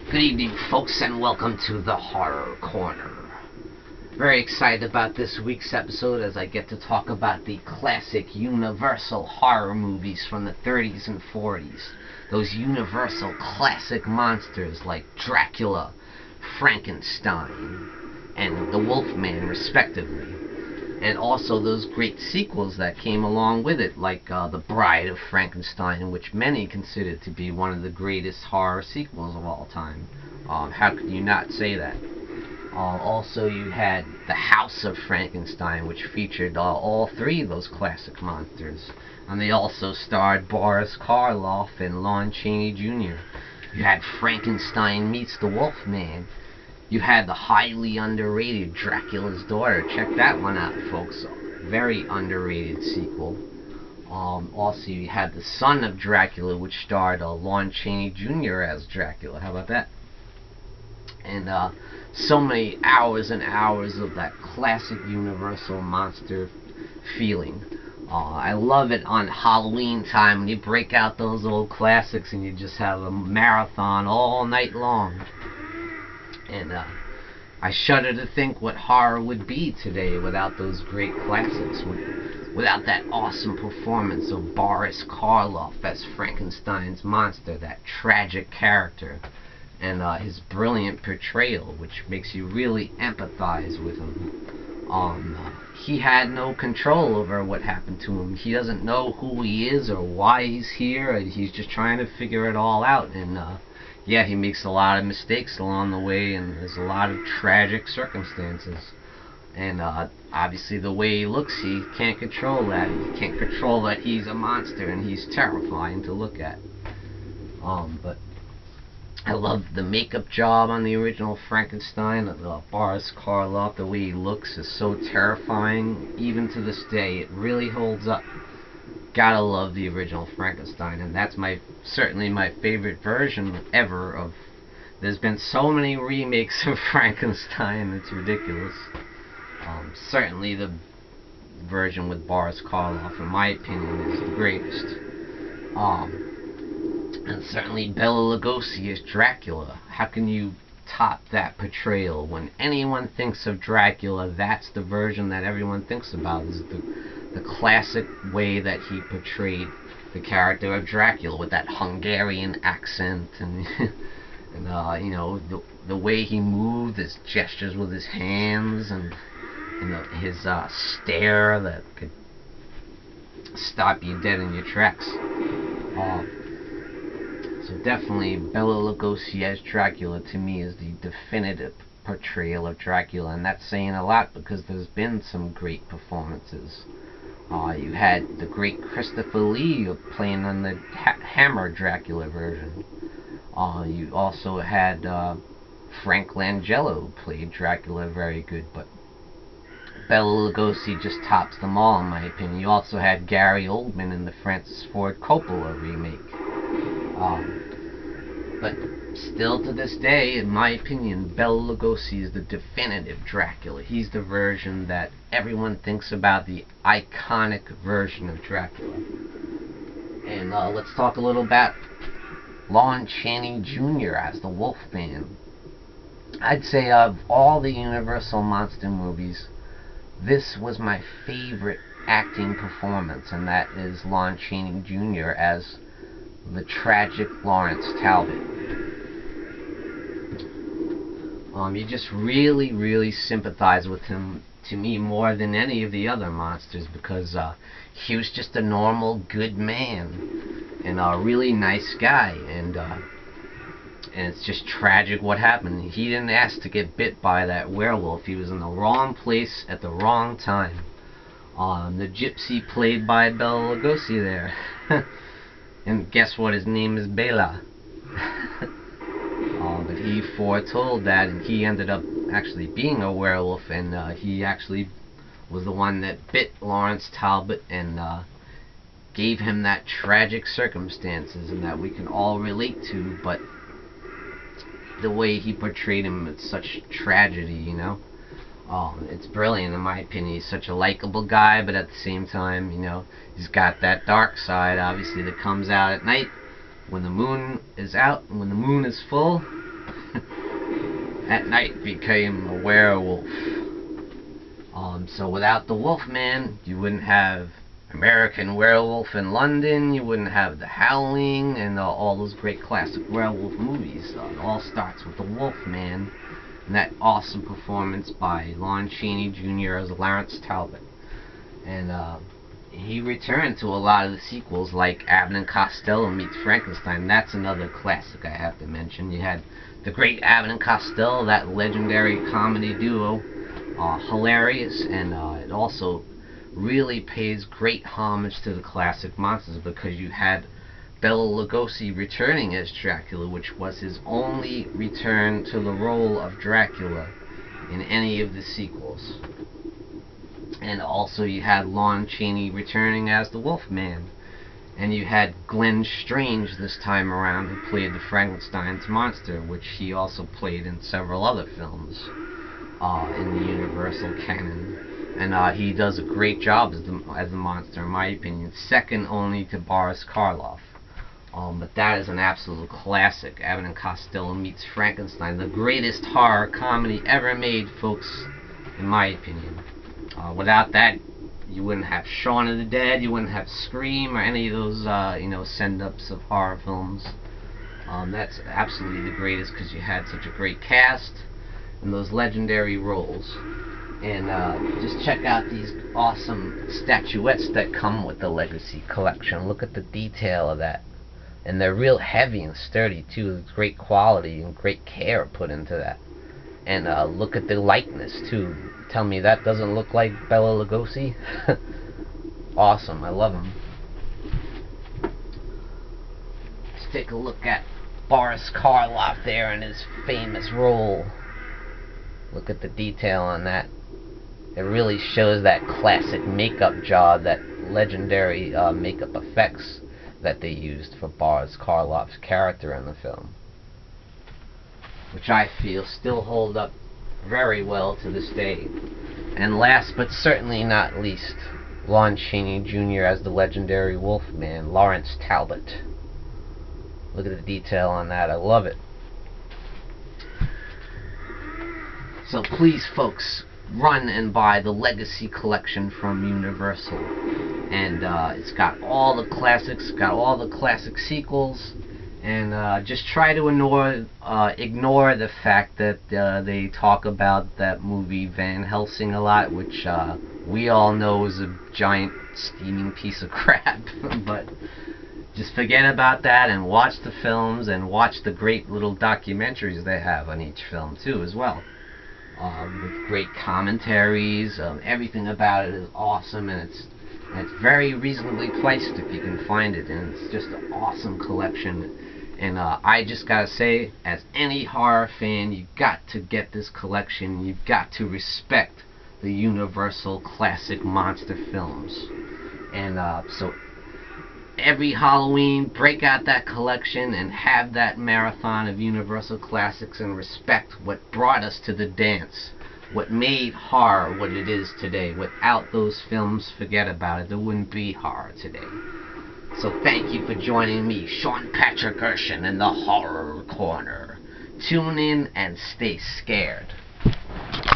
Good evening, folks, and welcome to the Horror Corner. Very excited about this week's episode as I get to talk about the classic Universal horror movies from the 30s and 40s. Those Universal classic monsters like Dracula, Frankenstein, and the Wolfman, respectively. And also those great sequels that came along with it, like The Bride of Frankenstein, which many consider to be one of the greatest horror sequels of all time. How could you not say that? Also, you had The House of Frankenstein, which featured all three of those classic monsters. And they also starred Boris Karloff and Lon Chaney Jr. You had Frankenstein Meets the Wolfman. You had the highly underrated Dracula's Daughter. Check that one out, folks. Very underrated sequel. Also, you had The Son of Dracula, which starred Lon Chaney Jr. as Dracula. How about that? And so many hours and hours of that classic Universal monster feeling. I love it on Halloween time when you break out those old classics and you just have a marathon all night long. And I shudder to think what horror would be today without those great classics, without that awesome performance of Boris Karloff as Frankenstein's monster, that tragic character, and his brilliant portrayal, which makes you really empathize with him. He had no control over what happened to him. He doesn't know who he is or why he's here. He's just trying to figure it all out, and yeah, he makes a lot of mistakes along the way, and there's a lot of tragic circumstances. And obviously the way he looks, he can't control that. He can't control that he's a monster, and he's terrifying to look at. But I love the makeup job on the original Frankenstein. Boris Karloff, the way he looks is so terrifying. Even to this day, it really holds up. Gotta love the original Frankenstein, and that's certainly my favorite version ever of. There's been so many remakes of Frankenstein, it's ridiculous. Certainly the version with Boris Karloff, in my opinion, is the greatest. And certainly Bela Lugosi as Dracula. How can you top that portrayal? When anyone thinks of Dracula, that's the version that everyone thinks about, is the classic way that he portrayed the character of Dracula with that Hungarian accent and and you know, the way he moved, his gestures with his hands, and his stare that could stop you dead in your tracks. So definitely Bela Lugosi as Dracula to me is the definitive portrayal of Dracula, and that's saying a lot because there's been some great performances. You had the great Christopher Lee playing on the Hammer Dracula version. You also had Frank Langella played Dracula very good, but Bela Lugosi just tops them all in my opinion. You also had Gary Oldman in the Francis Ford Coppola remake. But still to this day, in my opinion, Bela Lugosi is the definitive Dracula. He's the version that everyone thinks about, the iconic version of Dracula. And let's talk a little about Lon Chaney Jr. as the Wolfman. I'd say of all the Universal monster movies, this was my favorite acting performance, and that is Lon Chaney Jr. as the tragic Lawrence Talbot. You just really, really sympathize with him, to me, more than any of the other monsters, because he was just a normal, good man, and a really nice guy, and it's just tragic what happened. He didn't ask to get bit by that werewolf. He was in the wrong place at the wrong time. The gypsy played by Bela Lugosi there. And guess what? His name is Bela. But he foretold that, and he ended up actually being a werewolf, and he actually was the one that bit Lawrence Talbot and gave him that tragic circumstances, and that we can all relate to, but the way he portrayed him, it's such tragedy, you know. It's brilliant in my opinion. He's such a likable guy, but at the same time, you know, he's got that dark side, obviously, that comes out at night when the moon is out, and when the moon is full, at night became a werewolf. So without the Wolfman, you wouldn't have American Werewolf in London, you wouldn't have The Howling, and all those great classic werewolf movies. It all starts with the Wolfman, and that awesome performance by Lon Chaney Jr. as Lawrence Talbot. And he returned to a lot of the sequels, like Abbott and Costello meets Frankenstein. That's another classic I have to mention. You had the great Abbott and Costello, that legendary comedy duo, hilarious, and it also really pays great homage to the classic monsters, because you had Bela Lugosi returning as Dracula, which was his only return to the role of Dracula in any of the sequels. And also you had Lon Chaney returning as the Wolfman. And you had Glenn Strange this time around, who played the Frankenstein's monster, which he also played in several other films in the Universal canon. And he does a great job as the monster, in my opinion, second only to Boris Karloff. But that is an absolute classic. Abbott and Costello meets Frankenstein, the greatest horror comedy ever made, folks, in my opinion. Without that, you wouldn't have Shaun of the Dead, you wouldn't have Scream, or any of those, send-ups of horror films. That's absolutely the greatest, because you had such a great cast and those legendary roles. And just check out these awesome statuettes that come with the Legacy Collection. Look at the detail of that. And they're real heavy and sturdy, too. There's great quality and great care put into that. And look at the likeness, too. Tell me that doesn't look like Bela Lugosi? Awesome. I love him. Let's take a look at Boris Karloff there in his famous role. Look at the detail on that. It really shows that classic makeup job, that legendary makeup effects that they used for Boris Karloff's character in the film, which I feel still hold up very well to this day. And last but certainly not least, Lon Chaney Jr. as the legendary Wolfman, Lawrence Talbot. Look at the detail on that. I love it. So please, folks, run and buy the Legacy Collection from Universal. And it's got all the classics, got all the classic sequels. And just try to ignore the fact that they talk about that movie Van Helsing a lot, which we all know is a giant steaming piece of crap. But just forget about that and watch the films, and watch the great little documentaries they have on each film too as well. With great commentaries. Everything about it is awesome, and it's very reasonably priced if you can find it, and it's just an awesome collection. And I just gotta say, as any horror fan, you've got to get this collection. You've got to respect the Universal classic monster films. And so every Halloween, break out that collection and have that marathon of Universal classics, and respect what brought us to the dance, what made horror what it is today. Without those films, forget about it. There wouldn't be horror today. So thank you for joining me, Sean Patrick Erschen, in the Horror Corner. Tune in and stay scared.